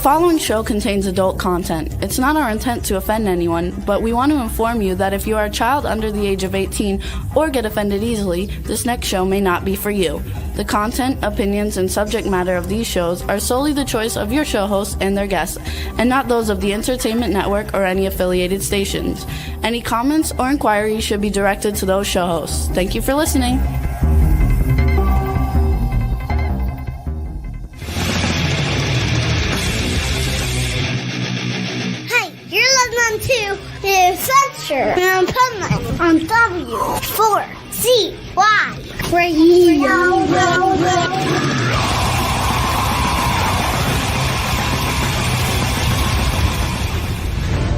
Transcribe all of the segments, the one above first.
following show contains adult content. It's not our intent to offend anyone, but we want to inform you that if you are a child under the age of 18 or get offended easily, this next show may not be for you. The content, opinions, and subject matter of these shows are solely the choice of your show hosts and their guests, and not those of the Entertainment Network or any affiliated stations. Any comments or inquiries should be directed to those show hosts. Thank you for listening. To the Adventures of Pipeman on W4CY Radio.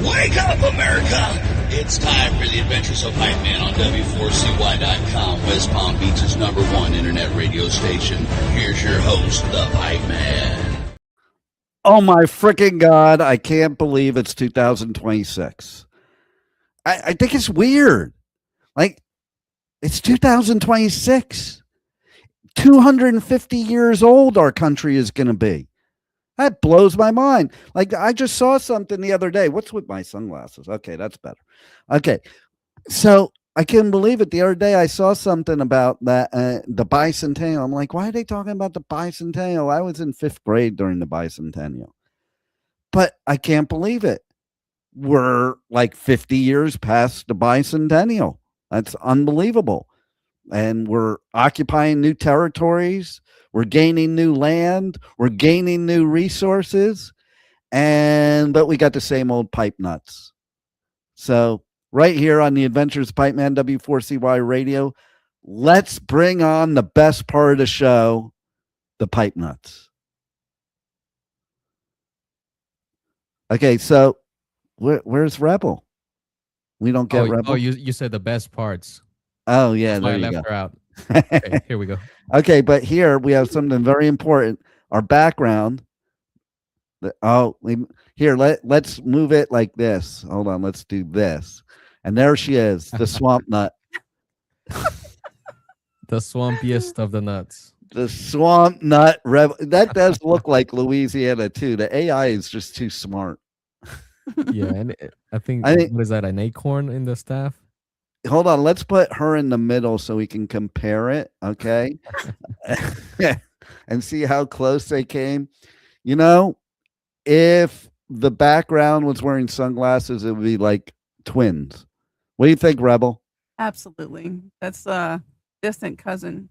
Wake up, America! It's time for the Adventures of Pipeman on W4CY.com, West Palm Beach's #1 internet radio station. Here's your host, the Pipeman. Oh my freaking God, I can't believe it's 2026. I think it's weird. Like, it's 2026. 250 years old our country is going to be. That blows my mind. Like, I just saw something the other day. What's with my sunglasses? Okay, that's better. Okay, so I couldn't believe it. The other day I saw something about that the bicentennial. I'm like, why are they talking about the bicentennial? I was in 5th grade during the bicentennial. But I can't believe it. We're like 50 years past the bicentennial. That's unbelievable. And we're occupying new territories. We're gaining new land. We're gaining new resources. But we got the same old pipe nuts. So right here on the Adventures of Pipeman W4CY Radio, let's bring on the best part of the show, the pipe nuts. Okay, so where's Rebel? We don't get Rebel. Oh, you said the best parts. Oh, yeah, there I you left go. her out. Okay, here we go. Okay, but here we have something very important. Our background. Let's move it like this. Hold on, let's do this. And there she is, the swamp nut. The swampiest of the nuts. The swamp nut rebel. That does look like Louisiana too. The AI is just too smart. Yeah, and I think what is that, an acorn in the staff? Hold on, let's put her in the middle so we can compare it, okay? And see how close they came. You know, if the background was wearing sunglasses, it would be like twins. What do you think, Rebel? Absolutely. That's a distant cousin.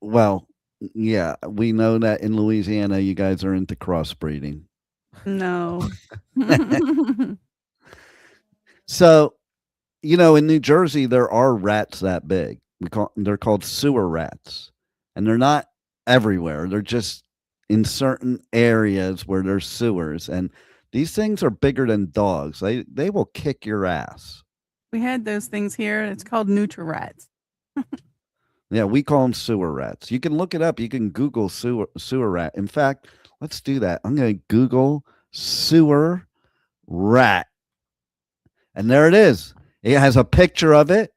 Well, yeah, we know that in Louisiana, you guys are into crossbreeding. No. So, you know, in New Jersey, there are rats that big. They're called sewer rats, and they're not everywhere. They're just in certain areas where there's sewers, and these things are bigger than dogs. They will kick your ass. We had those things here. It's called Nutri-Rats. Yeah, we call them sewer rats. You can look it up. You can Google sewer rat. In fact, let's do that. I'm going to Google sewer rat. And there it is. It has a picture of it.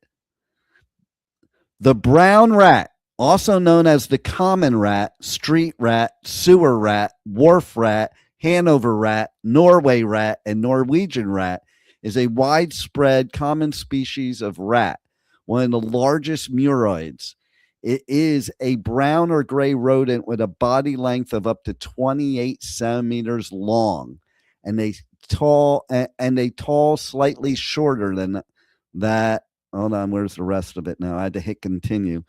The brown rat, also known as the common rat, street rat, sewer rat, wharf rat, Hanover rat, Norway rat, and Norwegian rat, is a widespread common species of rat, one of the largest muroids. It is a brown or gray rodent with a body length of up to 28 centimeters long, and they tall, slightly shorter than that. Hold on, where's the rest of it now? I had to hit continue.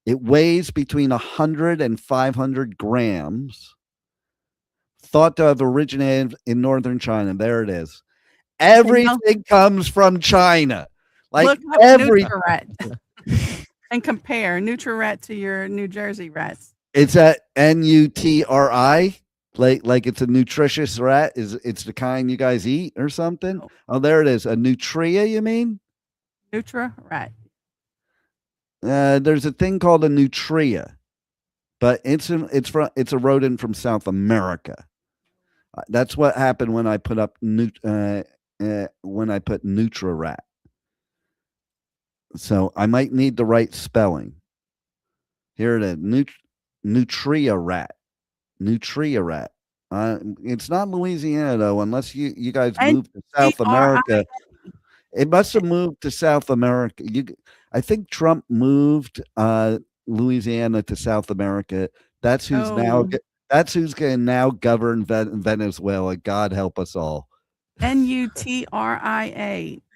It weighs between 100 and 500 grams. Thought to have originated in northern China. There it is. Everything comes from China. Like look up everything. And compare Nutri-Rat to your New Jersey rats. It's at Nutri, like it's a nutritious rat. It's the kind you guys eat or something? Oh, there it is. A nutria, you mean? Nutri-Rat. There's a thing called a nutria, but it's a rodent from South America. That's what happened when I put up when I put Nutri-Rat. So I might need the right spelling. Here it is, Nutria rat. Nutria rat. It's not Louisiana though, unless you guys And moved to South TRI. America. It must have moved to South America. I think Trump moved Louisiana to South America. That's who's now. Oh. That's who's going to now govern Venezuela. God help us all. NUTRIA,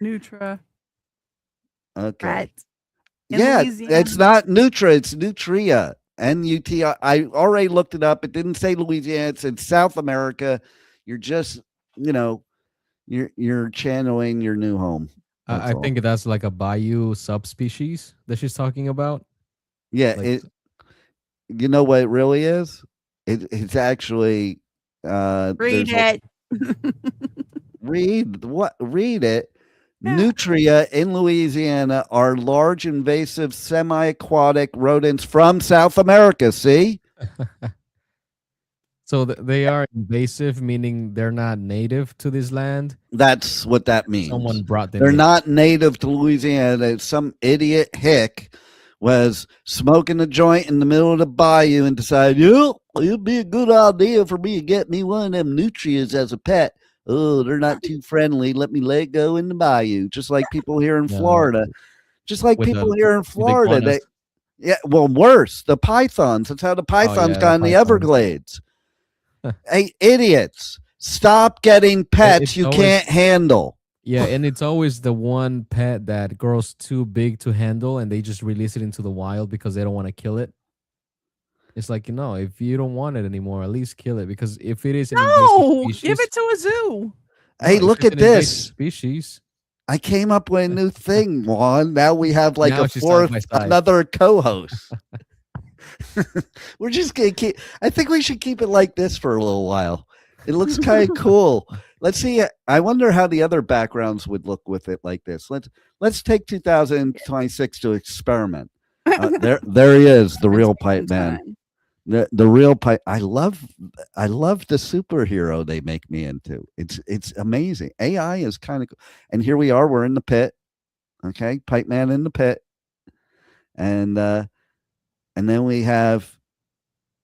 Nutra. Okay. Rat. Yeah, Louisiana. it's not Nutra. It's Nutria. NUTRI. I already looked it up. It didn't say Louisiana. It said South America. You're just, you're channeling your new home. I think that's like a bayou subspecies that she's talking about. Yeah, like, you know what it really is? It's actually read it. Read what? Read it. Yeah. Nutria in Louisiana are large, invasive, semi-aquatic rodents from South America. See? So they are invasive, meaning they're not native to this land. That's what that means. Someone brought them. They're not native to Louisiana. Some idiot hick was smoking a joint in the middle of the bayou and decided, it'd be a good idea for me to get me one of them nutrias as a pet. Oh, they're not too friendly. Let me let it go in the bayou. Just like people here in Florida. Just like people here in Florida. Well, worse. The pythons. That's how the pythons got in the Everglades. Hey, idiots. Stop getting pets you can't handle. Yeah, and it's always the one pet that grows too big to handle, and they just release it into the wild because they don't want to kill it. It's like, if you don't want it anymore, at least kill it, because if it is an invasive species, give it to a zoo. Hey, look at this species. I came up with a new thing, Juan. Now we have like another co-host. We're just gonna keep. I think we should keep it like this for a little while. It looks kind of cool. Let's see. I wonder how the other backgrounds would look with it like this. Let's take 2026 to experiment. There he is, the real Pipeman. The real pipe. I love the superhero they make me into. It's amazing. AI is kind of cool. And here we are. We're in the pit. Okay, Pipeman in the pit, and then we have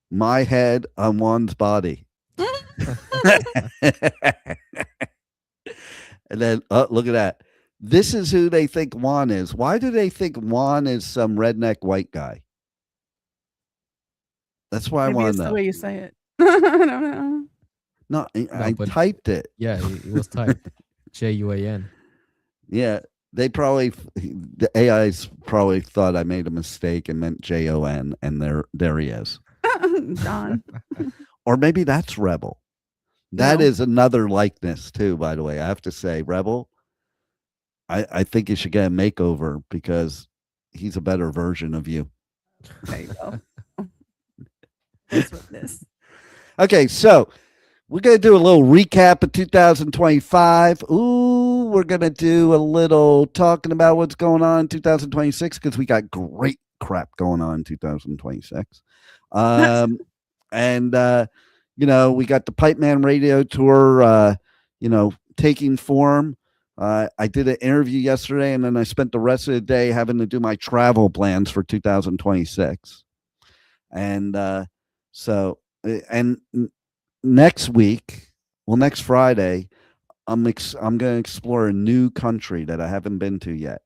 my head on Juan's body. And then look at that. This is who they think Juan is. Why do they think Juan is some redneck white guy? That's why I want to know. The way you say it. I don't know. No, I typed it. Yeah, it was typed. JUAN. Yeah, the AIs probably thought I made a mistake and meant JON, and there he is. Don. Or maybe that's Rebel. That is another likeness too, by the way. I have to say, Rebel, I think you should get a makeover because he's a better version of you. There you go. That's what this. Okay, so we're going to do a little recap of 2025. Ooh, we're going to do a little talking about what's going on in 2026 because we got great crap going on in 2026. And we got the Pipeman Radio tour, taking form. I did an interview yesterday, and then I spent the rest of the day having to do my travel plans for 2026. And next week, next Friday, I'm going to explore a new country that I haven't been to yet.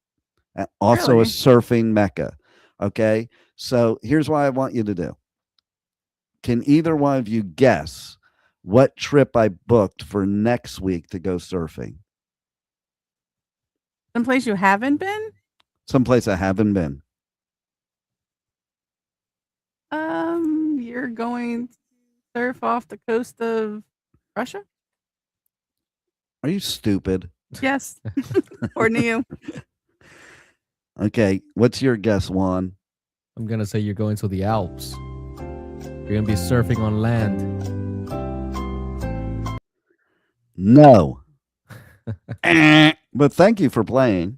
Also a surfing mecca. Okay, so here's what I want you to do. Can either one of you guess what trip I booked for next week to go surfing? Someplace you haven't been? Someplace I haven't been. You're going to surf off the coast of Russia? Are you stupid? Yes. Or you. Okay, what's your guess, Juan? I'm gonna say you're going to the Alps. You're gonna be surfing on land. No. But thank you for playing.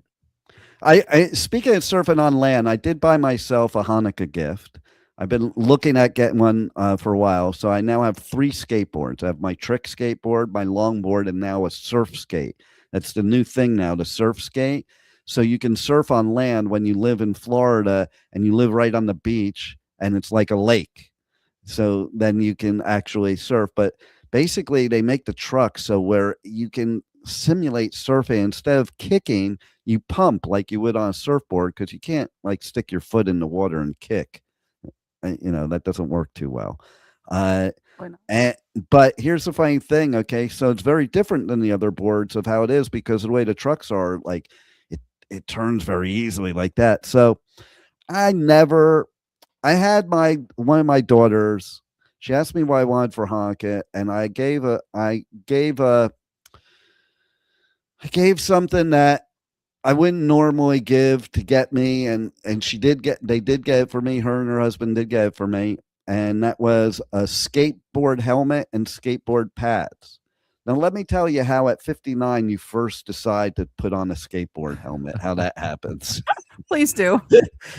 I speaking of surfing on land, I did buy myself a Hanukkah gift. I've been looking at getting one for a while. So I now have 3 skateboards. I have my trick skateboard, my longboard, and now a surf skate. That's the new thing now, the surf skate. So you can surf on land when you live in Florida and you live right on the beach and it's like a lake. So then you can actually surf. But basically, they make the truck so where you can simulate surfing. Instead of kicking, you pump like you would on a surfboard, because you can't like stick your foot in the water and kick. That doesn't work too well. Why not? But here's the funny thing. Okay, so it's very different than the other boards of how it is, because of the way the trucks are, like it turns very easily like that. So I had one of my daughters. She asked me what I wanted for Hanukkah, and I gave something that I wouldn't normally give to get me, and they did get it for me. Her and her husband did get it for me, and that was a skateboard helmet and skateboard pads. Now, let me tell you how at 59 you first decide to put on a skateboard helmet, how that happens. Please do.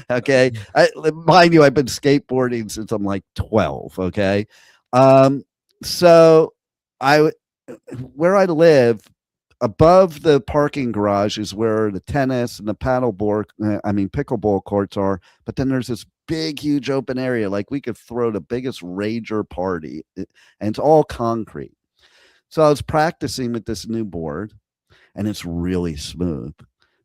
Okay. Mind you, I've been skateboarding since I'm like 12. Okay. So where I live, above the parking garage is where the tennis and the pickleball courts are. But then there's this big, huge open area. Like we could throw the biggest rager party, and it's all concrete. So I was practicing with this new board, and it's really smooth.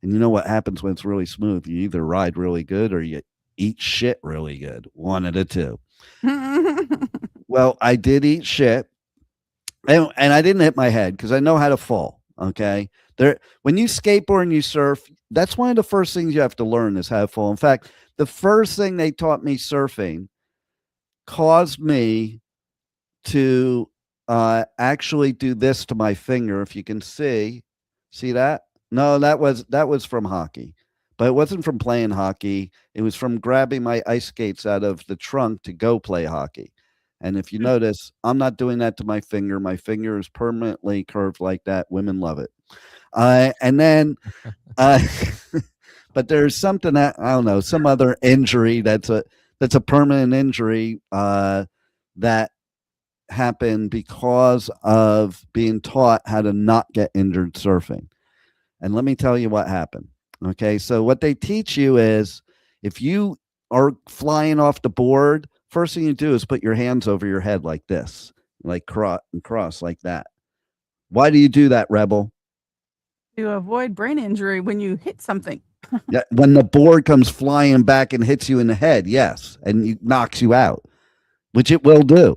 And you know what happens when it's really smooth? You either ride really good or you eat shit really good. One of the two. Well, I did eat shit, and I didn't hit my head because I know how to fall. Okay. When you skateboard and you surf, that's one of the first things you have to learn is how to fall. In fact, the first thing they taught me surfing caused me to actually do this to my finger. If you can see that? No, that was from hockey, but it wasn't from playing hockey. It was from grabbing my ice skates out of the trunk to go play hockey. And if you notice, I'm not doing that to my finger. My finger is permanently curved like that. Women love it. And then, but there's something that I don't know, some other injury that's a permanent injury that happened because of being taught how to not get injured surfing. And let me tell you what happened. Okay, so what they teach you is if you are flying off the board, first thing you do is put your hands over your head like this, like cross like that. Why do you do that, Rebel? To avoid brain injury when you hit something. Yeah, when the board comes flying back and hits you in the head, yes, and it knocks you out, which it will do.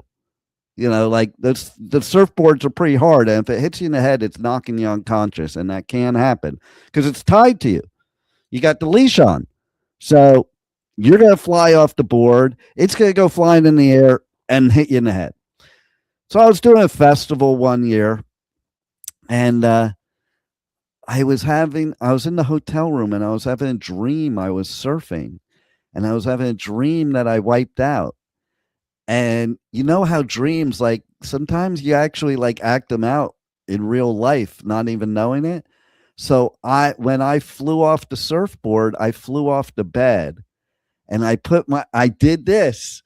Like the surfboards are pretty hard, and if it hits you in the head, it's knocking you unconscious, and that can happen because it's tied to you. You got the leash on, so you're going to fly off the board. It's going to go flying in the air and hit you in the head. So I was doing a festival one year, and I was in the hotel room, and I was having a dream. I was surfing, and I was having a dream that I wiped out. And you know how dreams, like sometimes you actually like act them out in real life, not even knowing it. So when I flew off the surfboard, I flew off the bed, and I did this.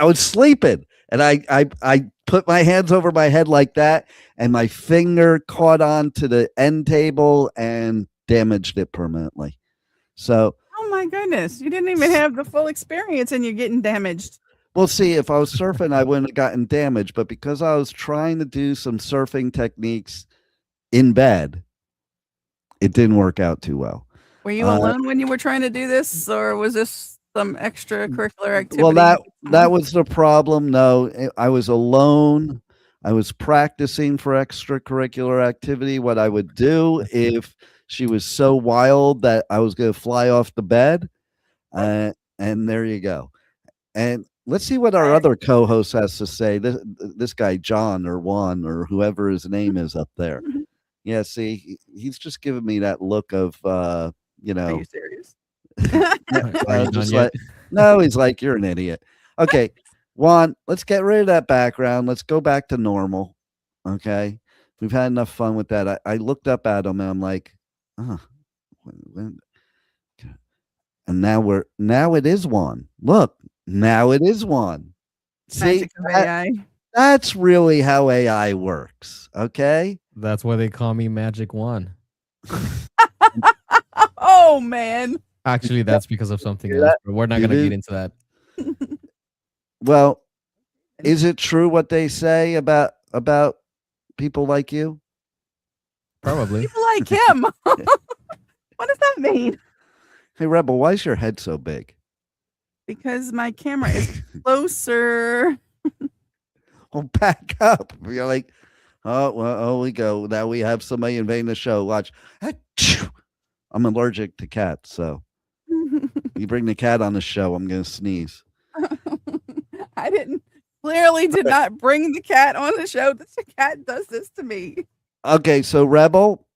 I was sleeping, and I put my hands over my head like that, and my finger caught on to the end table and damaged it permanently. So, oh my goodness, you didn't even have the full experience, and you're getting damaged. Well, see, if I was surfing, I wouldn't have gotten damaged. But because I was trying to do some surfing techniques in bed, it didn't work out too well. Were you alone when you were trying to do this, or was this some extracurricular activity? Well, that was the problem. No, I was alone. I was practicing for extracurricular activity. What I would do if she was so wild that I was going to fly off the bed. And there you go. And let's see what our other co-host has to say. This guy, John or Juan or whoever his name is up there. Yeah, see, he's just giving me that look of, Are you serious? No, he's like, you're an idiot. Okay, Juan, let's get rid of that background. Let's go back to normal. Okay, we've had enough fun with that. I looked up at him and I'm like, and now it is Juan. Look. Now it is one. See, that's really how AI works. Okay. That's why they call me Magic One. Oh man. Actually, that's because of something else. But we're not going to get into that. Well, Is it true what they say about people like you? Probably. People like him. What does that mean? Hey, Rebel, why is your head so big? Because my camera is closer. Well, back up. You're like, oh, well, oh, we go. Now we have somebody invading the show. Watch. I'm allergic to cats, so you bring the cat on the show, I'm going to sneeze. I clearly did not bring the cat on the show. The cat does this to me. Okay, so Rebel,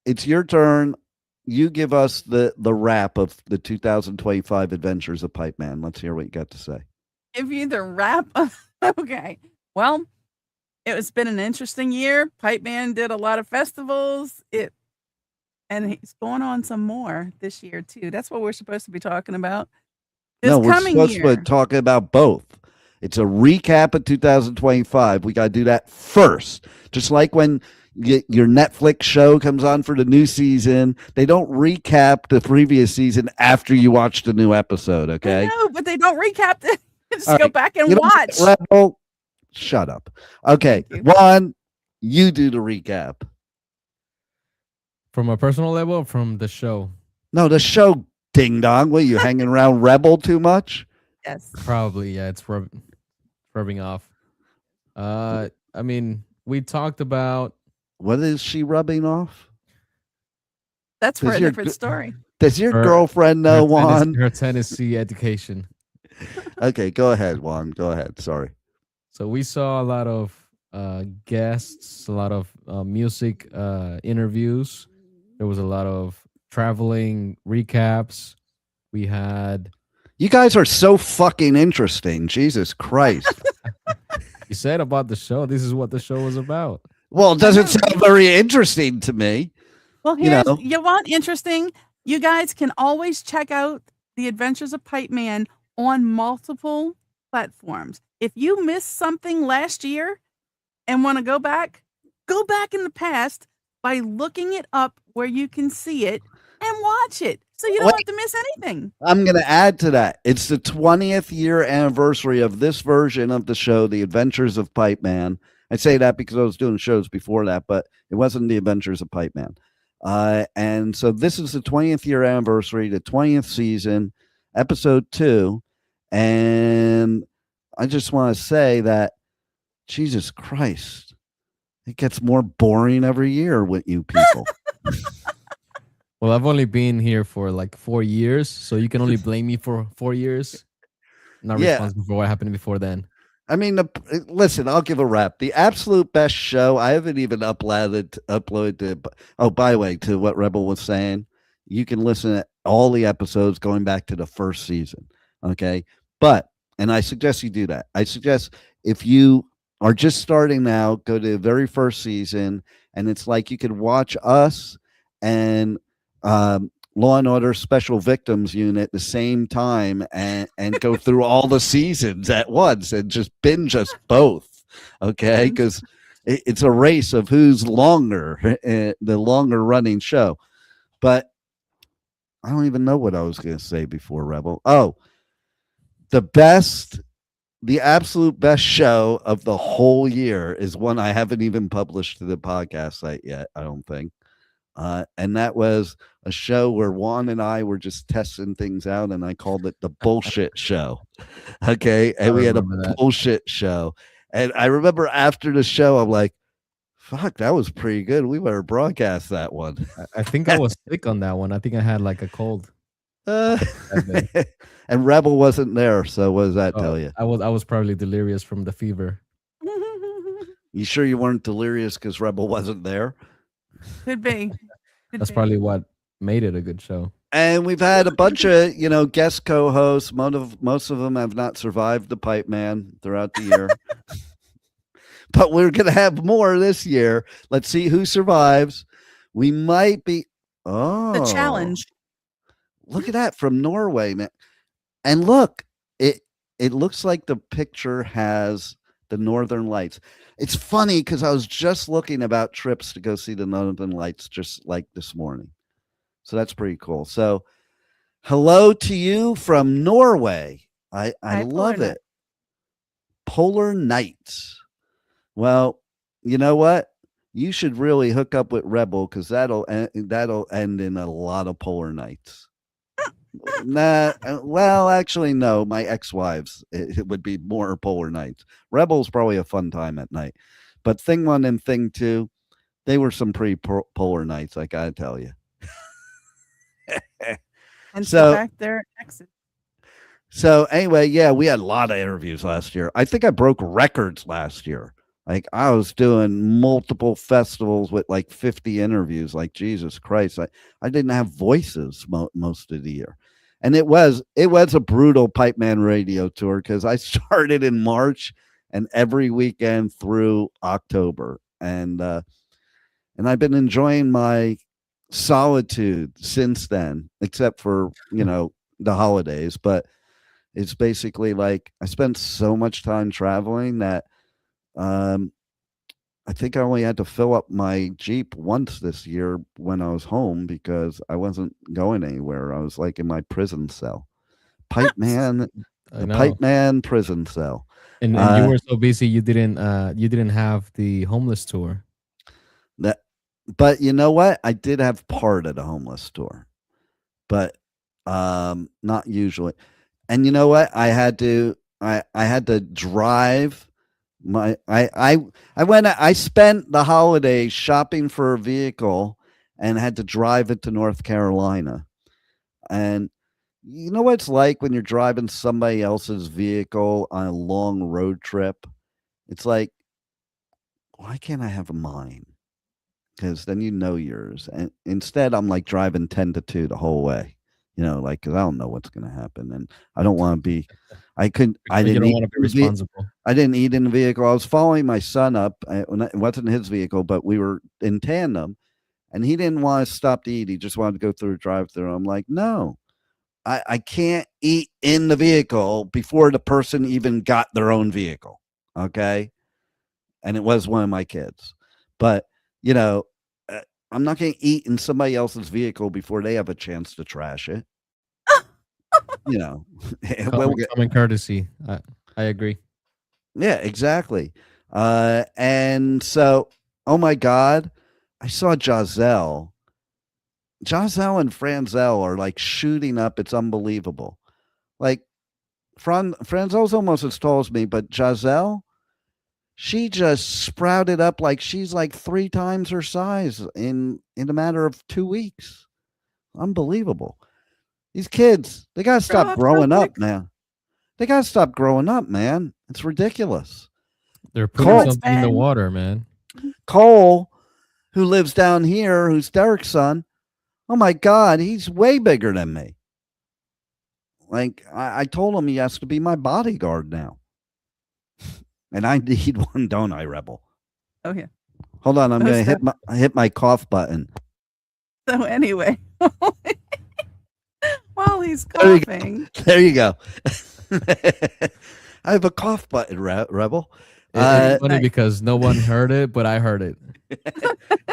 it's your turn. You give us the wrap of the 2025 Adventures of Pipeman. Let's hear what you got to say. Give you the wrap. Okay. Well, it's been an interesting year. Pipeman did a lot of festivals. And he's going on some more this year too. That's what we're supposed to be talking about. No, we're supposed to be talking about both. It's a recap of 2025. We got to do that first. Just like when your Netflix show comes on for the new season, they don't recap the previous season after you watch the new episode, okay? No, but they don't recap it. Just All go right. back and watch. Rebel, shut up. Okay, Juan, you do the recap. From a personal level or from the show? No, the show, ding dong. What, you hanging around Rebel too much? Yes. Probably, yeah. It's rubbing off. I mean, we talked about. What is she rubbing off? That's for a different story. Does your girlfriend know, Juan? Her Tennessee education. Okay, go ahead, Juan. Go ahead. Sorry. So we saw a lot of guests, a lot of music interviews. There was a lot of traveling recaps. We had. You guys are so fucking interesting. Jesus Christ. You said about the show. This is what the show was about. Well, it doesn't sound very interesting to me. Well, you want interesting? You guys can always check out the Adventures of Pipeman on multiple platforms. If you missed something last year and want to go back in the past by looking it up where you can see it and watch it. So you don't have to miss anything. I'm going to add to that. It's the 20th year anniversary of this version of the show, The Adventures of Pipeman. I say that because I was doing shows before that, but it wasn't The Adventures of Pipeman. And so this is the 20th year anniversary, the 20th season, episode 2. And I just want to say that, Jesus Christ, it gets more boring every year with you people. Well, I've only been here for like 4 years, so you can only blame me for 4 years. Not responsible for what happened before then. I mean, listen, I'll give a rap. The absolute best show. I haven't even uploaded. Oh, by the way, to what Rebel was saying, you can listen to all the episodes going back to the first season. Okay. And I suggest you do that. I suggest if you are just starting now, go to the very first season, and it's like you could watch us and Law and Order Special Victims Unit at the same time and go through all the seasons at once and just binge us both. Okay. Because it's a race of who's longer, the longer running show. But I don't even know what I was going to say before Rebel. Oh, the absolute best show of the whole year is one I haven't even published to the podcast site yet, I don't think. And that was a show where Juan and I were just testing things out, and I called it the bullshit show. Okay. And we had a bullshit show. And I remember after the show, I'm like, fuck, that was pretty good. We better broadcast that one. I think I was sick on that one. I think I had like a cold. And Rebel wasn't there. So what does that tell you? I was probably delirious from the fever. You sure you weren't delirious because Rebel wasn't there? Could be. That's probably what made it a good show. And we've had a bunch of, guest co-hosts. Most of them have not survived the Pipeman throughout the year. But we're going to have more this year. Let's see who survives. We might be. Oh, the challenge. Look at that from Norway, man. And look, it looks like the picture has the Northern Lights. It's funny because I was just looking about trips to go see the Northern Lights just like this morning. So that's pretty cool. So hello to you from Norway. I love it. Polar Nights. Well, you know what? You should really hook up with Rebel because that'll end in a lot of polar nights. Nah, well, actually, no. My ex-wives, it would be more polar nights. Rebel's probably a fun time at night, but thing one and thing two, they were some pretty polar nights. I gotta tell you. And So- back there, exit. So anyway, yeah, we had a lot of interviews last year. I think I broke records last year. Like I was doing multiple festivals with like 50 interviews. Like Jesus Christ, I didn't have voices most of the year, and it was a brutal Pipeman Radio tour because I started in March and every weekend through October, and I've been enjoying my solitude since then, except for the holidays. But it's basically like I spent so much time traveling that I think I only had to fill up my Jeep once this year when I was home because I wasn't going anywhere. I was like in my prison cell. Pipeman, I the know. Pipeman prison cell. And you were so busy you didn't have the homeless tour. But you know what? I did have part of the homeless tour, but not usually. And you know what? I had to drive I spent the holidays shopping for a vehicle and had to drive it to North Carolina. And you know what it's like when you're driving somebody else's vehicle on a long road trip? It's like, why can't I have a mine? Because then yours. And instead, I'm like driving 10 to 2 the whole way. Like, because I don't know what's going to happen. And I don't want to be, I didn't want to be responsible. I didn't eat in the vehicle. I was following my son up. It wasn't his vehicle, but we were in tandem. And he didn't want to stop to eat. He just wanted to go through a drive-thru. I'm like, no, I can't eat in the vehicle before the person even got their own vehicle. Okay. And it was one of my kids. But, I'm not going to eat in somebody else's vehicle before they have a chance to trash it. Common courtesy. I agree. Yeah, exactly. And so, oh my God, I saw Giselle. Giselle and Franzel are like shooting up. It's unbelievable. Like, Franzel's almost as tall as me, but Giselle, she just sprouted up like she's like 3 times her size in a matter of 2 weeks. Unbelievable. These kids, they got to stop growing up, man. They got to stop growing up, man. It's ridiculous. They're putting Cole- something in the water, man. Cole, who lives down here, who's Derek's son, oh my God, he's way bigger than me. Like, I told him he has to be my bodyguard now. And I need one, don't I, Rebel? Oh yeah. Hold on, I'm going to hit my cough button. So anyway, while he's coughing, There you go. I have a cough button, Rebel. It's funny because no one heard it, but I heard it.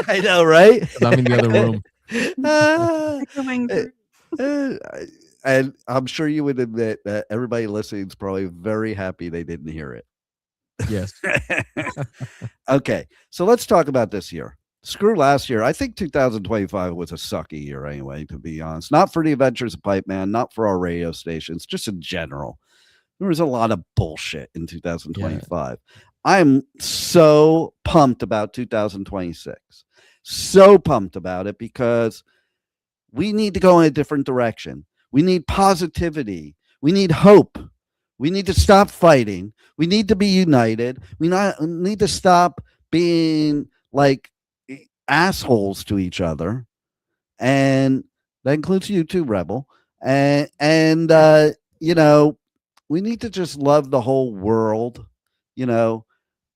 I know, right? 'Cause I'm in the other room. coming through. And I'm sure you would admit that everybody listening is probably very happy they didn't hear it. Yes. Okay, so let's talk about this year. Screw last year. I think 2025 was a sucky year anyway, to be honest. Not for the Adventures of Pipeman, not for our radio stations, just in general. There was a lot of bullshit in 2025. I'm so pumped about 2026. So pumped about it because we need to go in a different direction. We need positivity. We need hope. We need to stop fighting. We need to be united. We need to stop being like assholes to each other. And that includes you too, Rebel. And we need to just love the whole world,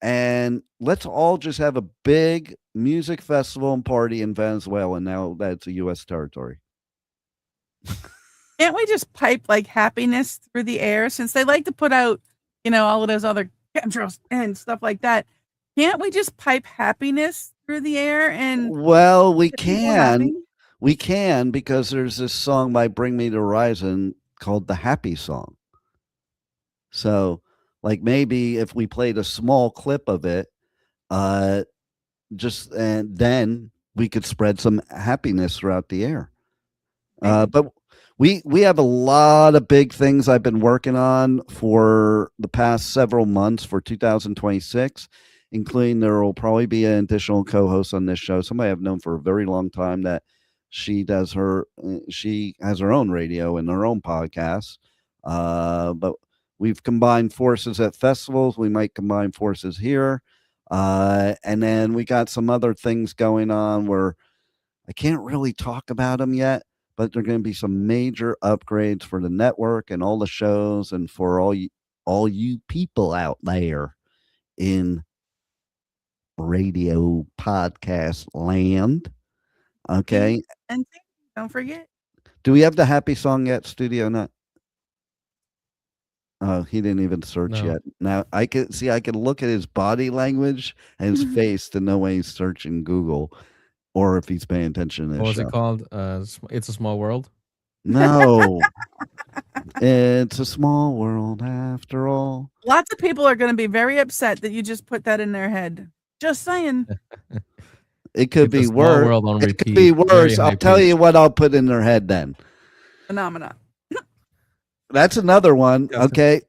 and let's all just have a big music festival and party in Venezuela now that it's a U.S. territory. Can't we just pipe like happiness through the air since they like to put out, all of those other chemtrails and stuff like that? Can't we just pipe happiness through the air and Well, we get people happy? can because there's this song by Bring Me the Horizon called the Happy Song. So Like maybe if we played a small clip of it, just and then we could spread some happiness throughout the air. But we have a lot of big things I've been working on for the past several months for 2026, including there will probably be an additional co-host on this show. Somebody I've known for a very long time that she has her own radio and her own podcast. But we've combined forces at festivals. We might combine forces here. And then we got some other things going on where I can't really talk about them yet, but there are going to be some major upgrades for the network and all the shows and for all you people out there in radio podcast land. Okay. And don't forget. Do we have the happy song yet, Studio Nut? Oh, he didn't even search yet. Now I can look at his body language and his face to know when he's searching Google or if he's paying attention to this. What was show. it called? It's a Small World? No. It's a small world after all. Lots of people are going to be very upset that you just put that in their head. Just saying. It could be worse. It could be worse. I'll tell you what I'll put in their head then. Phenomena. That's another one. Okay.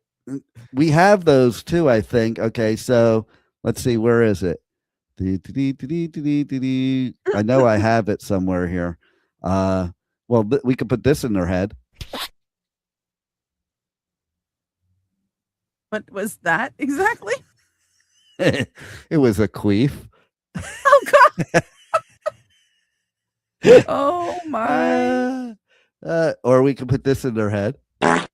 We have those too, I think. Okay. So let's see. Where is it? I know I have it somewhere here. Well, we could put this in their head. What was that exactly? It was a queef. Oh, God. Oh, my. Or we could put this in their head. I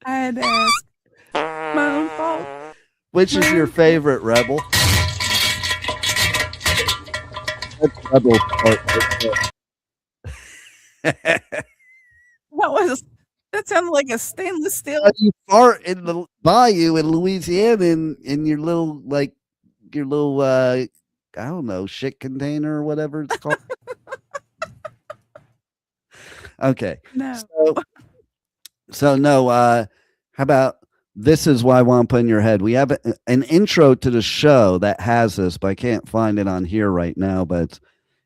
had to ask. My own fault. Which is your favorite, Rebel? That's Rebel part right That sounded like a stainless steel. You fart in the bayou in Louisiana in your little I don't know, shit container or whatever it's called. Okay. No. So no, how about this is why I want to put in your head. We have an intro to the show that has this, but I can't find it on here right now, but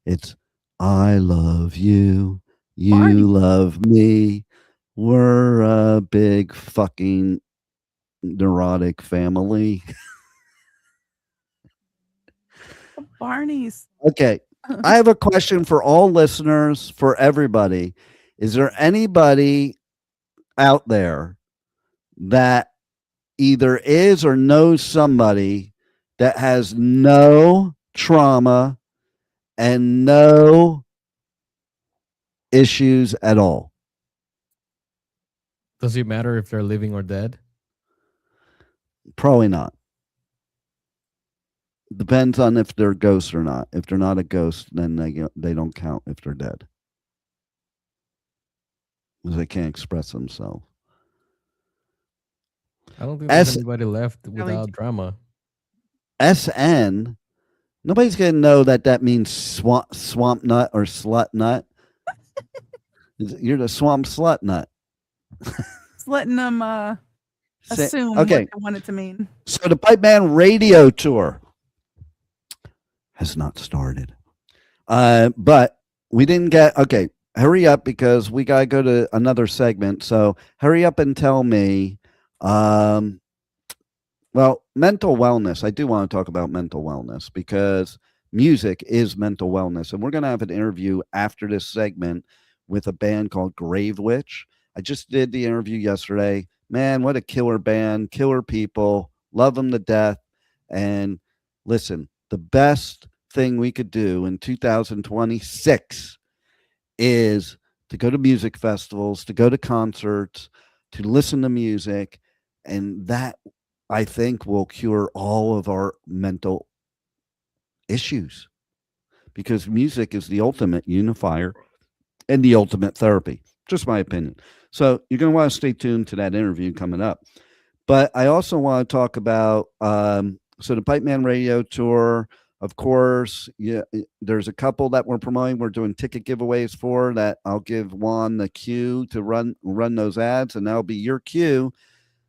it's I love you. You Barney. love me. We're a big fucking neurotic family. Barney's. Okay. I have a question for all listeners, for everybody. Is there anybody out there that either is or knows somebody that has no trauma and no issues at all? Does it matter if they're living or dead? Probably not. Depends on if they're ghosts or not. If they're not a ghost, then they don't count if they're dead, because they can't express themselves. I don't think there's anybody left without drama. SN, nobody's gonna know that means swamp nut or slut nut. You're the swamp slut nut. Just letting them assume what they want it to mean. So the Pipeman Radio Tour has not started. But we didn't get, hurry up because we got to go to another segment. So hurry up and tell me, well, mental wellness. I do want to talk about mental wellness because music is mental wellness. And we're going to have an interview after this segment with a band called Gravewitch. I just did the interview yesterday. Man, what a killer band, killer people, love them to death. And listen, the best thing we could do in 2026 is to go to music festivals, to go to concerts, to listen to music. And that, I think, will cure all of our mental issues, because music is the ultimate unifier and the ultimate therapy. Just my opinion. So you're going to want to stay tuned to that interview coming up. But I also want to talk about, so the Pipeman Radio Tour, Of course, yeah, there's a couple that we're promoting. We're doing ticket giveaways for that. I'll give Juan the cue to run those ads, and that'll be your cue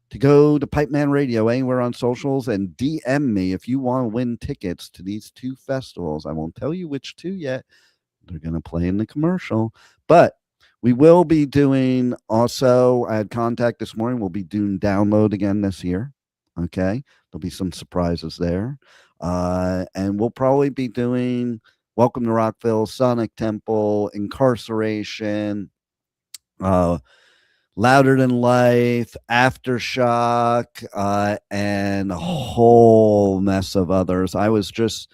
to go to Pipeman Radio anywhere on socials and DM me if you want to win tickets to these 2 festivals. I won't tell you which 2 yet. They're going to play in the commercial, but we will be doing also, I had contact this morning. We'll be doing Download again this year. Okay. There'll be some surprises there. And we'll probably be doing Welcome to Rockville, Sonic Temple, Incarceration, Louder Than Life, Aftershock, and a whole mess of others. I was just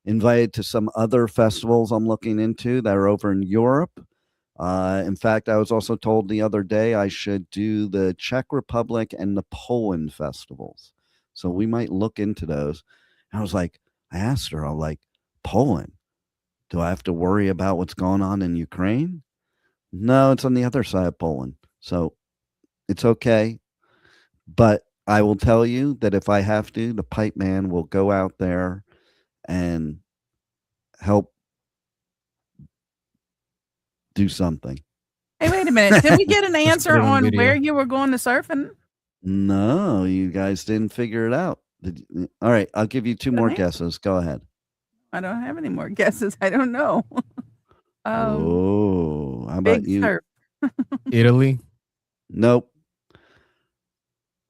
invited to some other festivals I'm looking into that are over in Europe. In fact, I was also told the other day I should do the Czech Republic and the Poland festivals. So we might look into those. And I was like, I asked her, I'm like, Poland, do I have to worry about what's going on in Ukraine? No, it's on the other side of Poland. So it's okay. But I will tell you that if I have to, the Pipe Man will go out there and help do something. Hey, wait a minute. Did we get an answer put it on on video. where you were going to surfing? No, you guys didn't figure it out. All right, I'll give you 2 more Okay. guesses. Go ahead. I don't have any more guesses. I don't know. Oh, how about Big you? surf. Italy, Nope.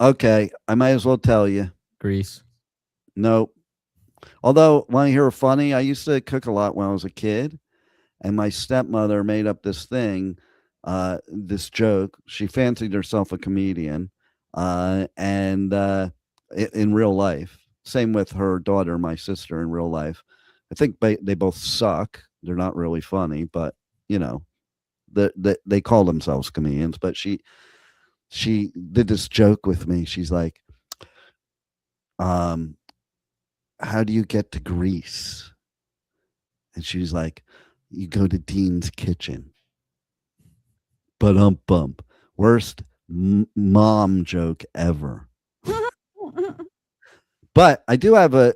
Okay, I might as well tell you. Greece. Nope. Although, want to hear funny? I used to cook a lot when I was a kid, and my stepmother made up this thing, this joke. She fancied herself a comedian, and in real life, same with her daughter, my sister, in real life. I think they both suck. They're not really funny, but you know, they call themselves comedians. But she did this joke with me. She's like, how do you get to Greece? And she's like, you go to Dean's Kitchen. Bump. Worst mom joke ever. But I do have the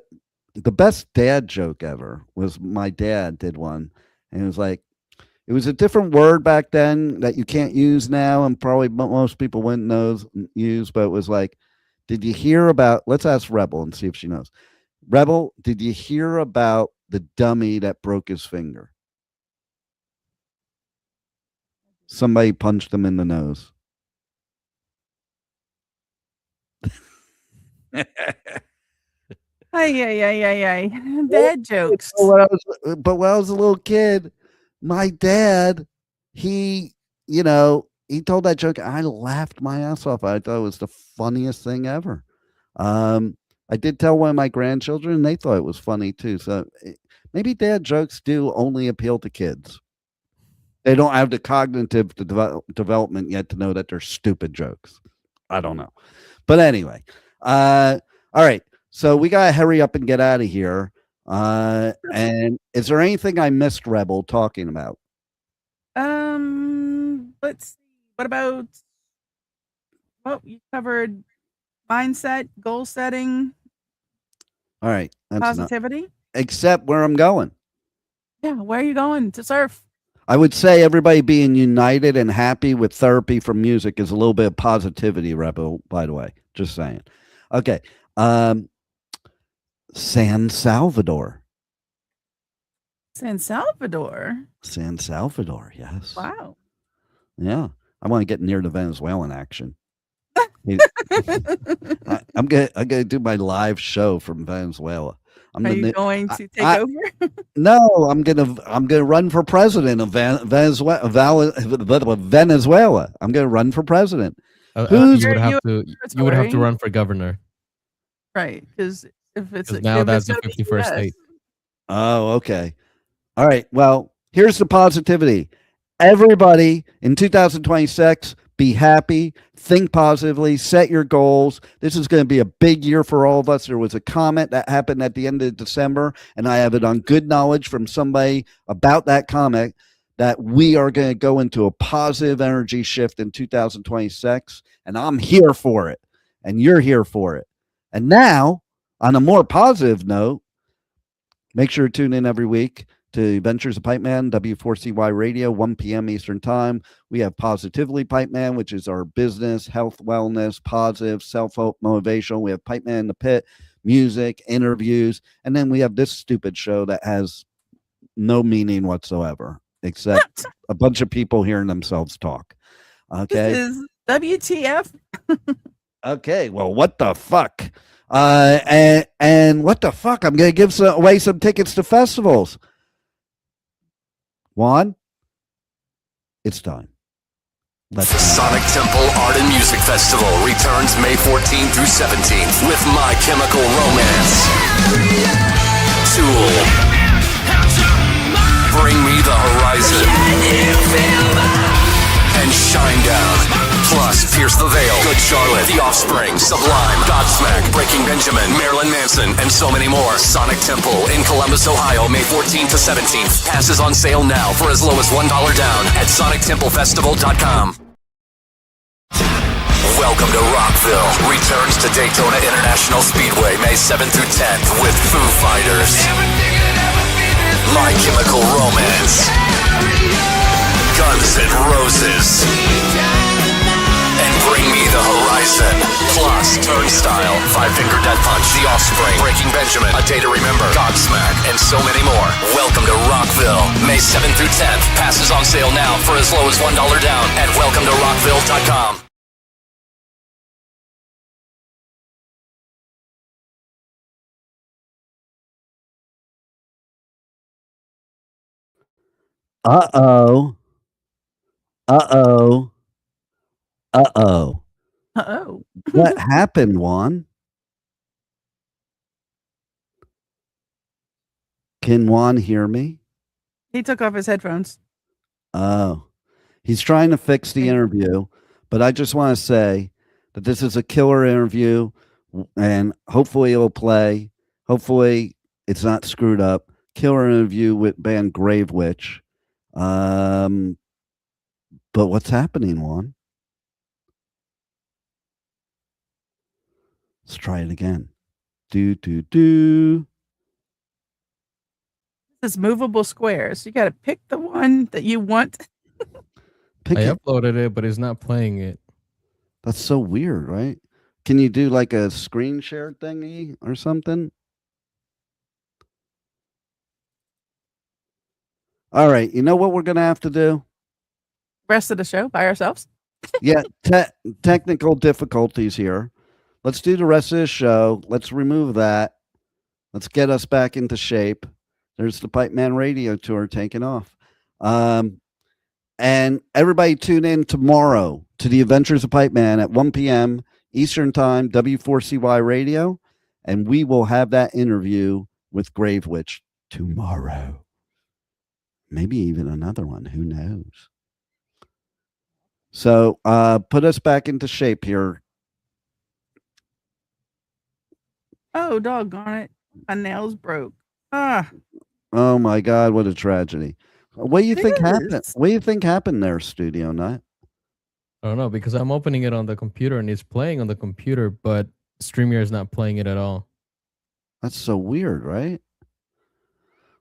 best dad joke ever was my dad did one. And it was like, it was a different word back then that you can't use now. And probably most people wouldn't use, but it was like, did you hear about, let's ask Rebel and see if she knows. Rebel, did you hear about the dummy that broke his finger? Somebody punched him in the nose. Ay. Dad jokes. But when I was a little kid, my dad, he told that joke. I laughed my ass off. I thought it was the funniest thing ever. I did tell one of my grandchildren, and they thought it was funny too. So maybe dad jokes do only appeal to kids. They don't have the cognitive development yet to know that they're stupid jokes. I don't know. But anyway, all right. So we got to hurry up and get out of here. And is there anything I missed, Rebel, talking about? Let's see. What about, you covered mindset, goal setting, All right. That's positivity. except where I'm going. Yeah. Where are you going to surf? I would say everybody being united and happy with therapy from music is a little bit of positivity, Rebel, by the way. Just saying. Okay. San Salvador. San Salvador. San Salvador, yes. Wow. Yeah. I want to get near the Venezuelan action. I'm gonna do my live show from Venezuela. Are you going to take over? No, I'm gonna run for president of Venezuela. I'm gonna run for president. You would have to run for governor. Right, because if it's now if that's it's the gonna be 51st US. state. Oh, okay. All right. Well, here's the positivity. Everybody in 2026, be happy, think positively, set your goals. This is going to be a big year for all of us. There was a comment that happened at the end of December, and I have it on good knowledge from somebody about that comment that we are going to go into a positive energy shift in 2026, and I'm here for it, and you're here for it. And now, on a more positive note, Make sure to tune in every week to Adventures of Pipeman, W4CY Radio, 1 p.m. Eastern Time. We have Positively Pipeman, which is our business, health, wellness, positive, self-help, motivational. We have Pipeman in the Pit, music, interviews, and then we have this stupid show that has no meaning whatsoever, except a bunch of people hearing themselves talk. Okay. This is WTF. Okay, well, what the fuck? And what the fuck? I'm going to give away some tickets to festivals. Juan, it's time. The Sonic Temple Art and Music Festival returns May 14th through 17th with My Chemical Romance, Tool, Bring Me the Horizon, and Shinedown. Plus, Pierce the Veil, Good Charlotte, The Offspring, Sublime, Godsmack, Breaking Benjamin, Marilyn Manson, and so many more. Sonic Temple in Columbus, Ohio, May 14th to 17th. Passes on sale now for as low as $1 down at sonictemplefestival.com. Welcome to Rockville. Returns to Daytona International Speedway May 7th through 10th with Foo Fighters, My Chemical Romance, Guns N' Roses, and Bring Me the Horizon. Plus, Turnstile, Five Finger Death Punch, The Offspring, Breaking Benjamin, A Day to Remember, Godsmack, and so many more. Welcome to Rockville, May 7th through 10th. Passes on sale now for as low as $1 down at welcometorockville.com. Uh-oh. Uh-oh. Uh-oh. Uh-oh. What happened, Juan? Can Juan hear me? He took off his headphones. Oh. He's trying to fix the interview, but I just want to say that this is a killer interview, and hopefully it'll play. Hopefully it's not screwed up. Killer interview with band Gravewitch. But what's happening, Juan? Let's try it again. Do. This is movable squares. You got to pick the one that you want. Pick I it. uploaded it, but it's not playing it. That's so weird, right? Can you do like a screen share thingy or something? All right. You know what we're going to have to do? Rest of the show by ourselves. Yeah. Technical difficulties here. Let's do the rest of the show. Let's remove that. Let's get us back into shape. There's the Pipeman Radio Tour taking off. And everybody tune in tomorrow to the Adventures of Pipeman at 1 p.m. Eastern Time, W4CY Radio. And we will have that interview with Gravewitch tomorrow. Maybe even another one. Who knows? So put us back into shape here. Oh, doggone it. My nails broke. Ah. Oh my God, what a tragedy. What do you think happened? Yes. What do you think happened there, Studio Nut? I don't know, because I'm opening it on the computer and it's playing on the computer, but StreamYard is not playing it at all. That's so weird, right?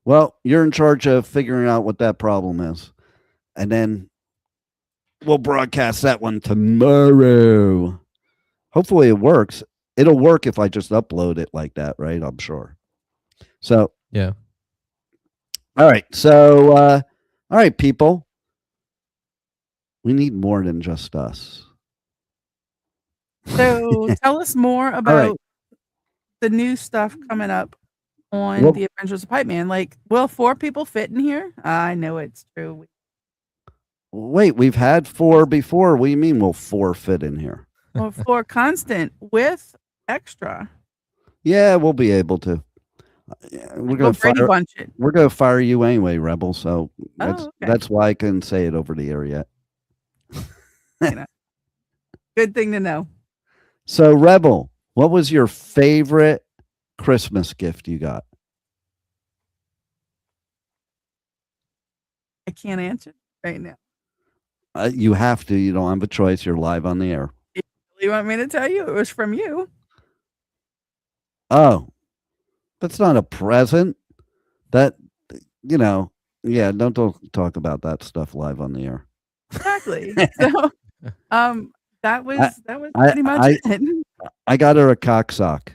Well, you're in charge of figuring out what that problem is. And then we'll broadcast that one tomorrow. Hopefully it works. It'll work if I just upload it like that, right? I'm sure. So, yeah. All right. So, all right, people. We need more than just us. So tell us more about the new stuff coming up on the Adventures of Pipeman. Like, will 4 people fit in here? I know it's true. Wait, we've had 4 before. What do you mean will 4 fit in here? Well, 4 constant with extra. Yeah, we'll be able to. We're gonna fire you anyway, Rebel. So that's why I couldn't say it over the air yet. Good thing to know. So, Rebel, what was your favorite Christmas gift you got? I can't answer right now. You have to. You don't have a choice. You're live on the air. You want me to tell you? It was from you. Oh, that's not a present. That, you know, yeah, don't talk about that stuff live on the air. Exactly. So, that was I pretty much I it. I got her a cocksock.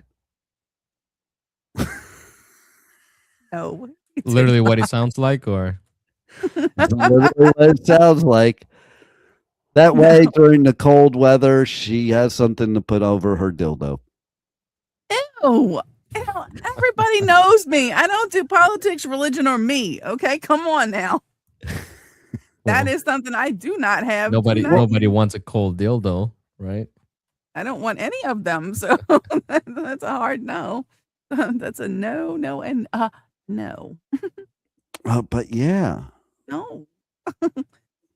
No, you did Literally what it not. sounds like, or That's literally what it sounds like. That way, No. during the cold weather, she has something to put over her dildo. Ew. Ew. Everybody knows me. I don't do politics, religion, or me. Okay, come on now. That well, is something I do not have. Do nobody not nobody use. wants a cold dildo, right? I don't want any of them. So that's a hard no. That's a no, no, and no, But yeah, no.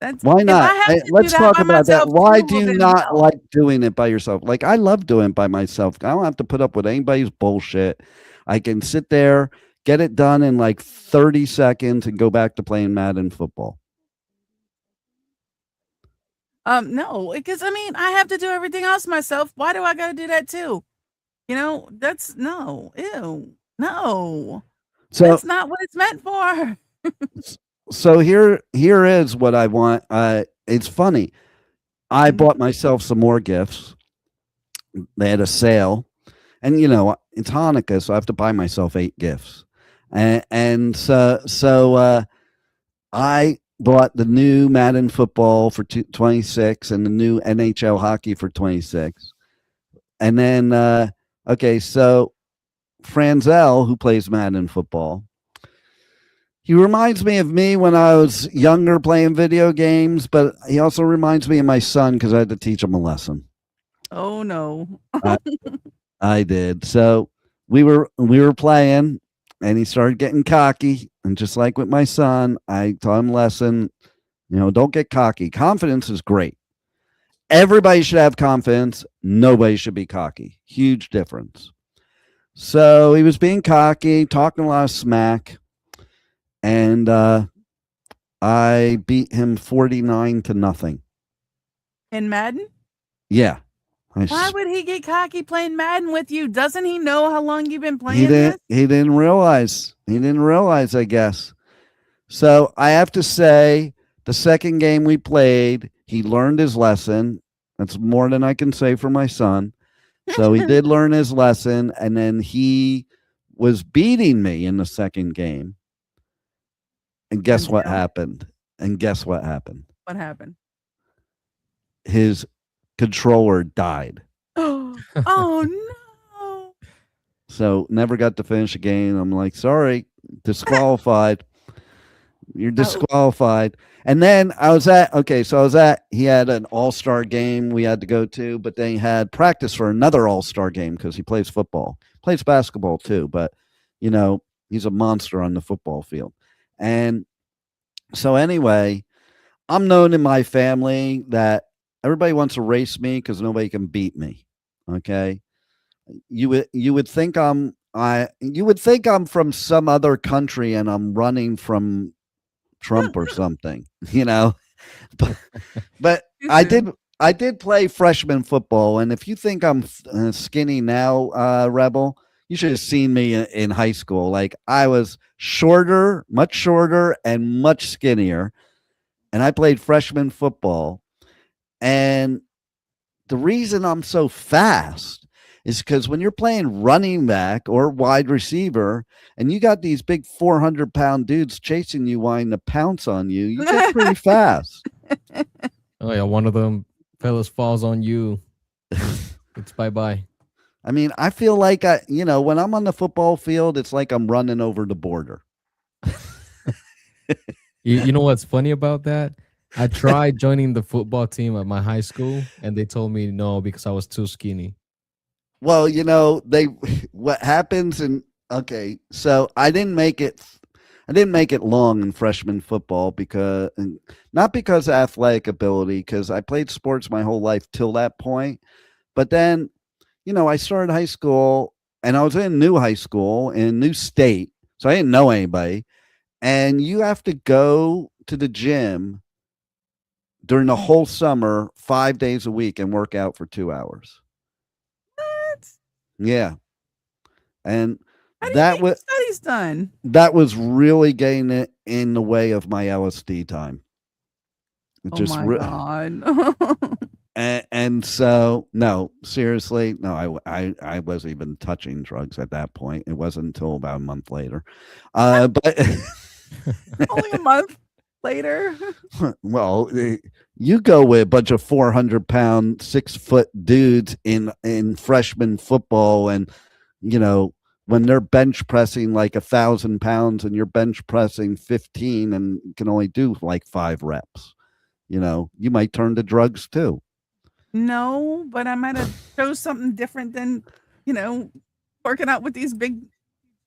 That's why if I not? have to do Let's that talk by about that. myself Why too, do well you then not no. like doing it by yourself? Like, I love doing it by myself. I don't have to put up with anybody's bullshit. I can sit there, get it done in like 30 seconds, and go back to playing Madden football. No, because I mean I have to do everything else myself. Why do I gotta do that too? That's no, ew, no. So, That's not what it's meant for. so here is what I want. It's funny. I Mhm. bought myself some more gifts. They had a sale, and it's Hanukkah, so I have to buy myself 8 gifts. And so I bought the new Madden football for 26 and the new NHL hockey for 26. And then okay, so Franzel, who plays Madden football, he reminds me of me when I was younger playing video games, but he also reminds me of my son because I had to teach him a lesson. Oh no. I, I did. So we were playing, and he started getting cocky. And just like with my son, I taught him a lesson. Don't get cocky. Confidence is great. Everybody should have confidence. Nobody should be cocky. Huge difference. So he was being cocky, talking a lot of smack, and I beat him 49-0. In Madden? Yeah. Why would he get cocky playing Madden with you? Doesn't he know how long you've been He playing didn't this? he didn't realize. He didn't realize, I guess. So I have to say, the second game we played, he learned his lesson. That's more than I can say for my son. So he did learn his lesson, and then he was beating me in the second game. And guess what Until happened? And guess what happened? what happened? His controller died. Oh no. So never got to finish a game. I'm like, sorry, disqualified. You're Oh, disqualified. And then he had an all-star game we had to go to, but then he had practice for another all-star game because he plays football, plays basketball too, but he's a monster on the football field. And so anyway, I'm known in my family that everybody wants to race me because nobody can beat me. Okay. You would think I'm from some other country and I'm running from Trump or something, but, but too I soon. did play freshman football. And if you think I'm skinny now, Rebel, you should have seen me in high school. Like, I was shorter, much shorter and much skinnier. And I played freshman football. And the reason I'm so fast is because when you're playing running back or wide receiver and you got these big 400-pound dudes chasing you, wanting to pounce on you, you get pretty fast. Oh yeah, one of them fellas falls on you. It's bye-bye. I mean, I feel like when I'm on the football field, it's like I'm running over the border. You know what's funny about that? I tried joining the football team at my high school, and they told me no because I was too skinny. Well, what happens okay, so I didn't make it long in freshman football not because of athletic ability, because I played sports my whole life till that point. But then, I started high school and I was in a new high school in a new state. So I didn't know anybody. And you have to go to the gym during the whole summer, 5 days a week, and work out for 2 hours. What? Yeah. And How do you That get was studies done? that was really getting it in the way of my LSD time. It Oh just my re- God. and so no, seriously, no, I wasn't even touching drugs at that point. It wasn't until about a month later. But Only a month later. well, you go with a bunch of 400-pound, 6-foot dudes in freshman football, and you know when they're bench pressing like 1,000 pounds, and you're bench pressing 15, and can only do like 5 reps. You might turn to drugs too. No, but I might have chose something different than, working out with these big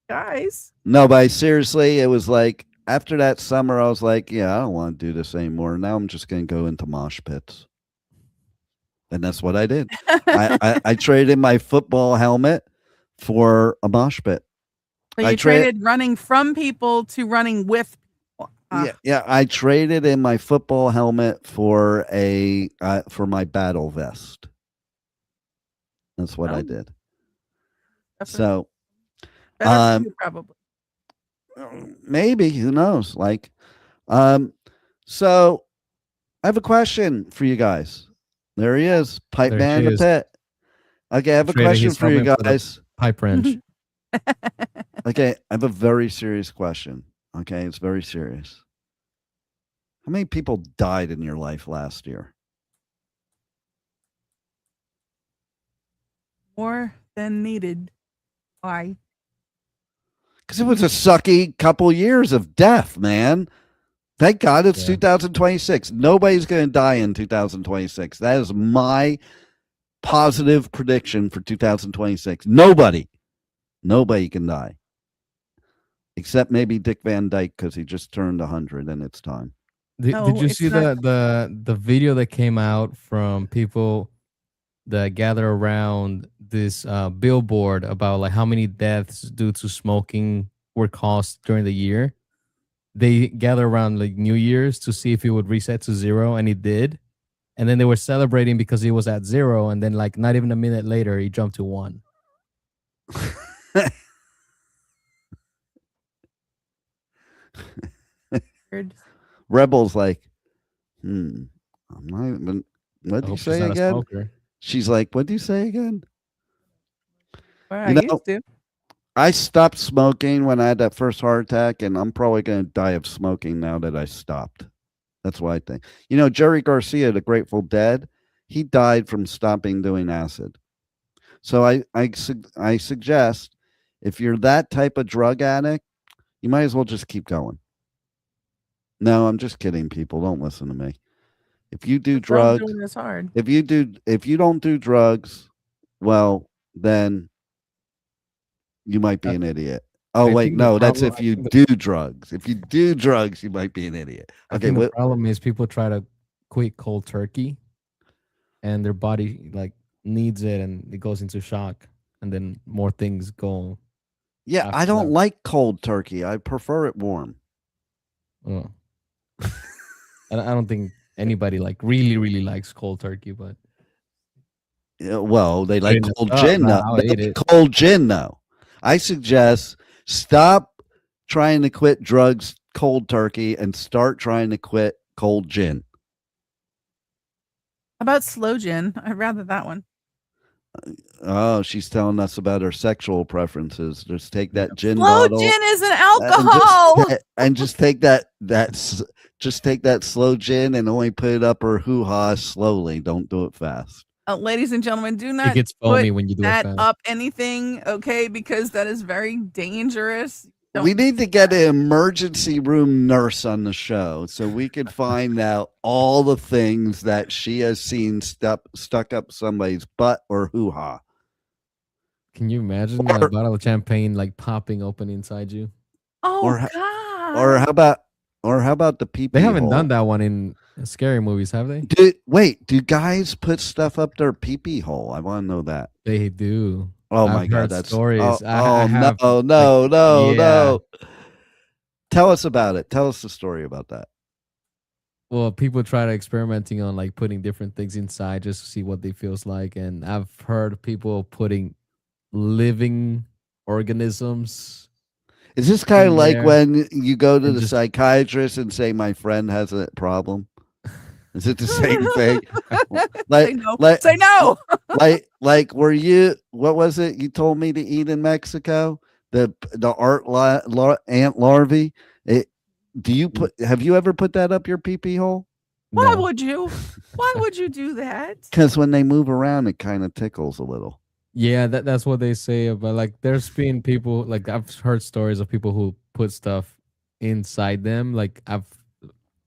guys. No, but seriously, it was like after that summer, I was like, yeah, I don't want to do this anymore. Now I'm just going to go into mosh pits. And that's what I did. I traded my football helmet for a mosh pit. So you traded running from people to running with people. Yeah. I traded in my football helmet for for my battle vest. That's what I did. So, better for you, probably. maybe, who knows? So I have a question for you guys. There he is, Pipeman the Pit. Okay, I have a question for you guys. Pipe wrench. Okay, I have a very serious question. Okay, it's very serious. How many people died in your life last year? More than needed. Why? Because it was a sucky couple years of death, man. Thank God it's 2026. Nobody's going to die in 2026. That is my positive prediction for 2026. Nobody can die. Except maybe Dick Van Dyke, because he just turned 100 and it's time. Did you see the video that came out from people that gather around this billboard about like how many deaths due to smoking were caused during the year? They gather around like New Year's to see if it would reset to 0, and it did. And then they were celebrating because he was at 0, and then like not even a minute later, he jumped to 1. Rebel's like, I'm not even. What do you say again? She's like, what do you say again? Well, I used to. I stopped smoking when I had that first heart attack, and I'm probably going to die of smoking now that I stopped. That's what I think. Jerry Garcia, the Grateful Dead, he died from stopping doing acid. So I suggest if you're that type of drug addict, you might as well just keep going. No, I'm just kidding, people. Don't listen to me. If you do drugs, it's hard. if you don't do drugs, well, then you might be an idiot. Oh, wait, no, that's if you do drugs. If you do drugs, you might be an idiot. Okay, the problem is people try to quit cold turkey, and their body like needs it, and it goes into shock, and then more things go. Yeah, I don't like cold turkey. I prefer it warm. Oh. I don't think anybody like really, really likes cold turkey, but well, they like cold gin now. Cold gin though. I suggest stop trying to quit drugs cold turkey and start trying to quit cold gin. How about slow gin? I'd rather that one. Oh, she's telling us about her sexual preferences. Just take that gin slow bottle. Slow gin is an alcohol. And just take that slow gin and only put it up her hoo-ha slowly. Don't do it fast. Ladies and gentlemen, do not gets foamy when you do that it fast. up anything, okay? Because that is very dangerous. We need to get an emergency room nurse on the show so we can find out all the things that she has seen stuck up somebody's butt or hoo-ha. Can you imagine a bottle of champagne like popping open inside you? Oh, God. Or how about the pee-pee They haven't hole? done that one in scary movies, have they? Do guys put stuff up their pee-pee hole? I want to know that. They do. Oh my God, that's stories. No. Tell us about it. Tell us the story about that. Well, people try to experimenting on like putting different things inside just to see what they feels like, and I've heard people putting living organisms. Is this kind of in like there. when you go to And the just- psychiatrist and say, my friend has a problem? Is it the same thing? Say no. like, Say no. like, were you, what was it you told me to eat in Mexico? The ant larvae. Have you ever put that up your pee hole? Why No. would you? Why would you do that? Because when they move around, it kind of tickles a little. Yeah, that's what they say about, like, there's been people, like, I've heard stories of people who put stuff inside them. Like,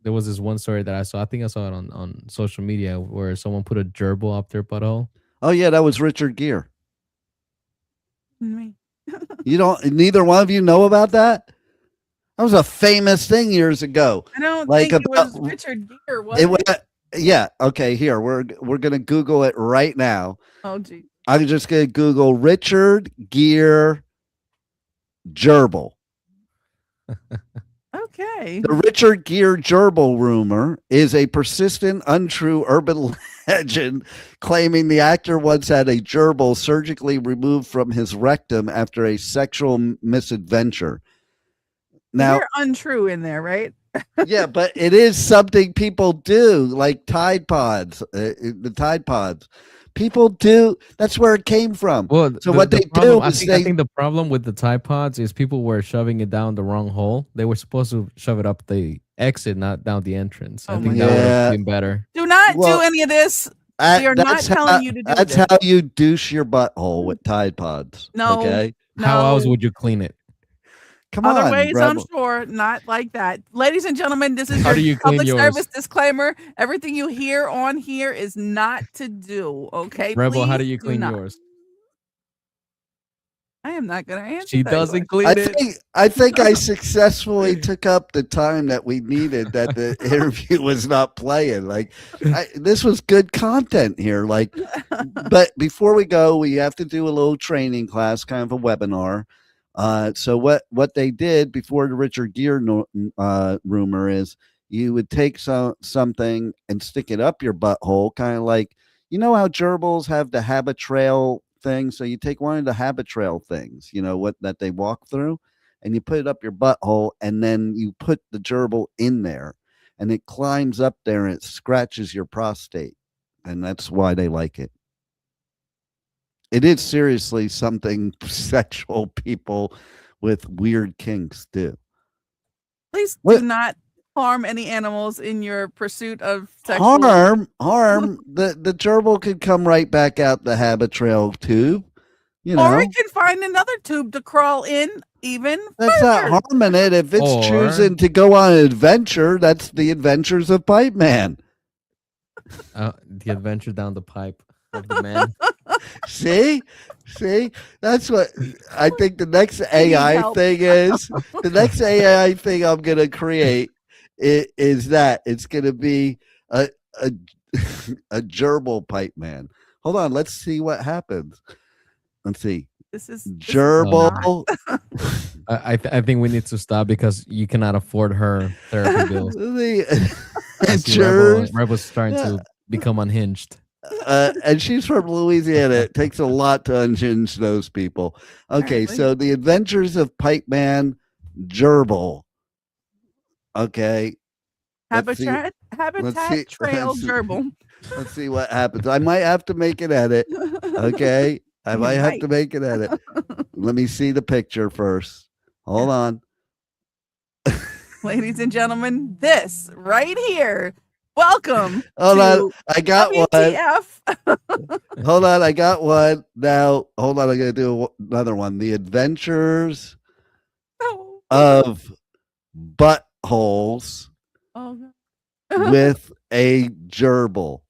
there was this one story that I saw. I think I saw it on social media where someone put a gerbil up their butthole. Oh yeah, that was Richard Gere. Me. Neither one of you know about that? That was a famous thing years ago. I don't Like think it was about- Richard Gere, was It it? was, yeah. Okay, here we're gonna Google it right now. Oh, gee. I'm just gonna Google Richard Gere gerbil. Okay. The Richard Gere gerbil rumor is a persistent, untrue urban legend claiming the actor once had a gerbil surgically removed from his rectum after a sexual misadventure. Now, You're untrue in there, right? yeah, but it is something people do, like Tide Pods, the Tide Pods. People do. That's where it came from. Well, So what they problem, do is I think the problem with the Tide Pods is people were shoving it down the wrong hole. They were supposed to shove it up the exit, not down the entrance. I Oh think my that would God. have been better. Do not Well, do any of this. We are not That's telling you to do That's this. how you douche your butthole with Tide Pods. No. Okay. How else No. would you clean it? Come Other on. ways, Rebel. I'm sure, not like that. Ladies and gentlemen, this is How do your you clean public yours? service disclaimer. Everything you hear on here is not to do. Okay, Rebel, how do Please you clean not. yours? I am not going to answer. She that doesn't question. clean it. I think I successfully took up the time that we needed that the interview was not playing. Like this was good content here. Like, but before we go, we have to do a little training class, kind of a webinar. So what they did before the Richard Gere rumor is you would take something and stick it up your butthole, kind of like, you know how gerbils have the habit trail thing. So you take one of the habit trail things, you know, what that they walk through, and you put it up your butthole, and then you put the gerbil in there, and it climbs up there and it scratches your prostate, and that's why they like it. It is seriously something sexual people with weird kinks do. Please What- do not harm any animals in your pursuit of sexual. Harm. The gerbil could come right back out the habit trail tube. You know, Or it can find another tube to crawl in even that's further. not harming it. If it's Or- choosing to go on an adventure, that's the Adventures of Pipeman. The adventure down the pipe of the man. See, that's what I think the next AI help. thing is. The next AI thing I'm gonna create is that it's gonna be a gerbil pipe man. Hold on, let's see what happens. Let's see. This is Gerbil. I think we need to stop because you cannot afford her therapy bills. I see Rebel's starting to become unhinged. And she's from Louisiana. It takes a lot to unhinge those people. Okay, Apparently. so the Adventures of Pipeman gerbil. Okay, let's see. Habitat see- Trail let's see. Gerbil. Let's see what happens. I might have to make an edit. Okay, I You might have might. to make an edit. Let me see the picture first. Hold on. Ladies and gentlemen, this right here. Welcome Hold on. to I got one. WTF. Hold on, I got one. Now, hold on, I'm gonna do another one. The Adventures Oh, of Buttholes oh, God. with a gerbil.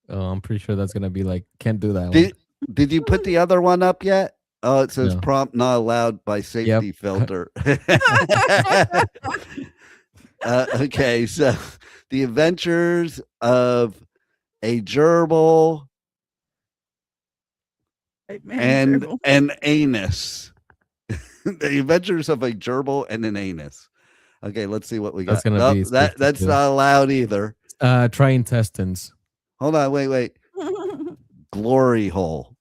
Oh, I'm pretty sure that's gonna be like, can't do that one. Did you put the other one up yet? Oh, it says No. prompt not allowed by safety Yep. filter. Okay, so the Adventures of a gerbil Right, man, and Gerbil. an anus. The Adventures of a gerbil and an anus. Okay, let's see what we got. That's gonna Nope, be that's 62. not allowed either. Try intestines. Hold on, wait. Glory hole.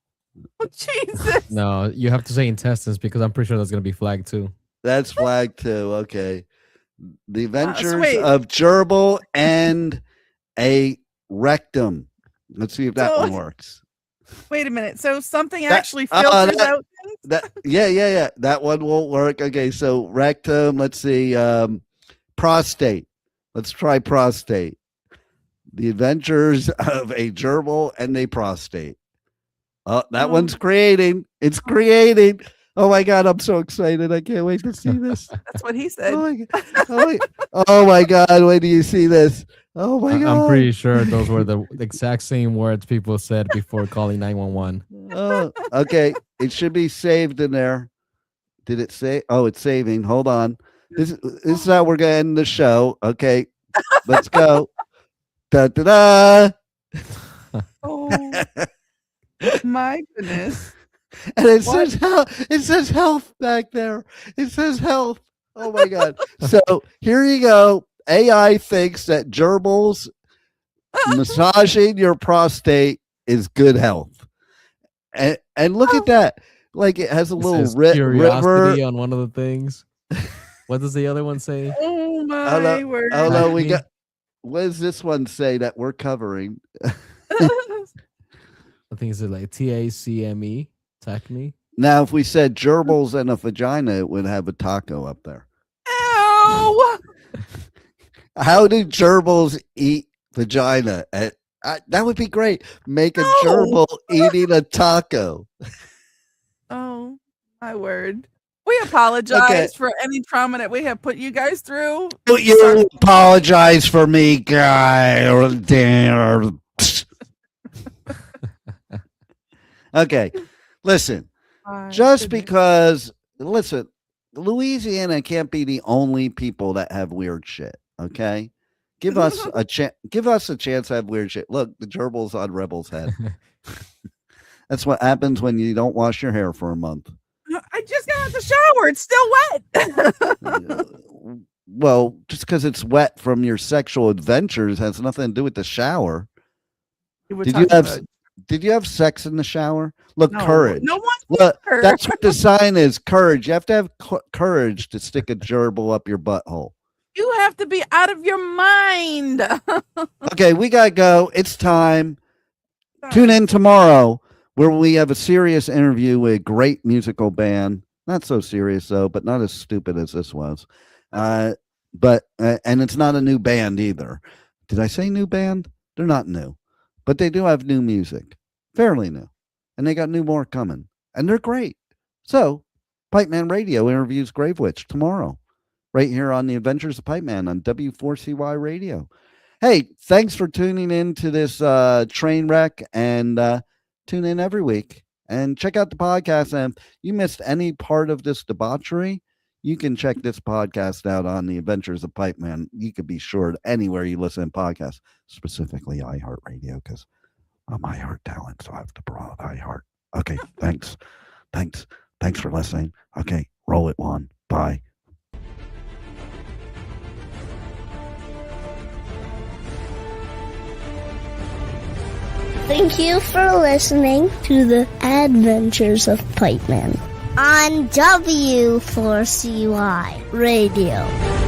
Oh, Jesus. No, you have to say intestines because I'm pretty sure that's gonna be flagged too. That's flag 2. Okay. The Adventures wait. of Gerbil and a Rectum. Let's see if that So- one works. Wait a minute. So something That- actually filters out things? Yeah. That one won't work. Okay, so rectum. Let's see. Prostate. Let's try prostate. The Adventures of a Gerbil and a Prostate. Oh, that one's creating. It's creating. Oh my God, I'm so excited. I can't wait to see this. That's what he said. Oh my God, wait do you see this? Oh my God. I'm pretty sure those were the exact same words people said before calling 911. Oh, okay. It should be saved in there. Did it say? Oh, it's saving. Hold on. This is how we're going to end the show. Okay. Let's go. Da da da. Oh, my goodness. And it says health back there. It says health. Oh my God. So here you go. AI thinks that gerbils massaging your prostate is good health. And look at that. Like it has a little curiosity river on one of the things. What does the other one say? Oh, my word. Oh no, we Acne. got what does this one say that we're covering? I think it's like TACME. Tacme. Now, if we said gerbils and a vagina, it would have a taco up there. Ew. How do gerbils eat vagina? That would be great. Make a gerbil eating a taco. Oh, my word. We apologize for any trauma that we have put you guys through. You apologize for me, guy. Okay, listen. Just because, listen, Louisiana can't be the only people that have weird shit. Okay, give us a chance. Give us a chance to have weird shit. Look, the gerbil's on Rebel's head. That's what happens when you don't wash your hair for a month. I just got out of the shower. It's still wet. Well, just because it's wet from your sexual adventures has nothing to do with the shower. Did you have sex in the shower? Look, No, courage. no one Look, cares. that's what the sign is. Courage. You have to have courage to stick a gerbil up your butthole. You have to be out of your mind. Okay, we gotta go. It's time. Tune in tomorrow where we have a serious interview with a great musical band. Not so serious though, but not as stupid as this was. But and it's not a new band either. Did I say new band? They're not new, but they do have new music, fairly new, and they got more coming, and they're great. So, Pipeman Radio interviews Gravewitch tomorrow, right here on the Adventures of Pipeman on W4CY Radio. Hey, thanks for tuning in to this train wreck, and tune in every week and check out the podcast. And if you missed any part of this debauchery, you can check this podcast out on the Adventures of Pipeman. You could be sure anywhere you listen to podcasts, specifically iHeartRadio, because I'm iHeart talent, so I have to promote iHeart. Okay, thanks for listening. Okay, roll it, Juan. Bye. Thank you for listening to the Adventures of Pipeman on W4CY Radio.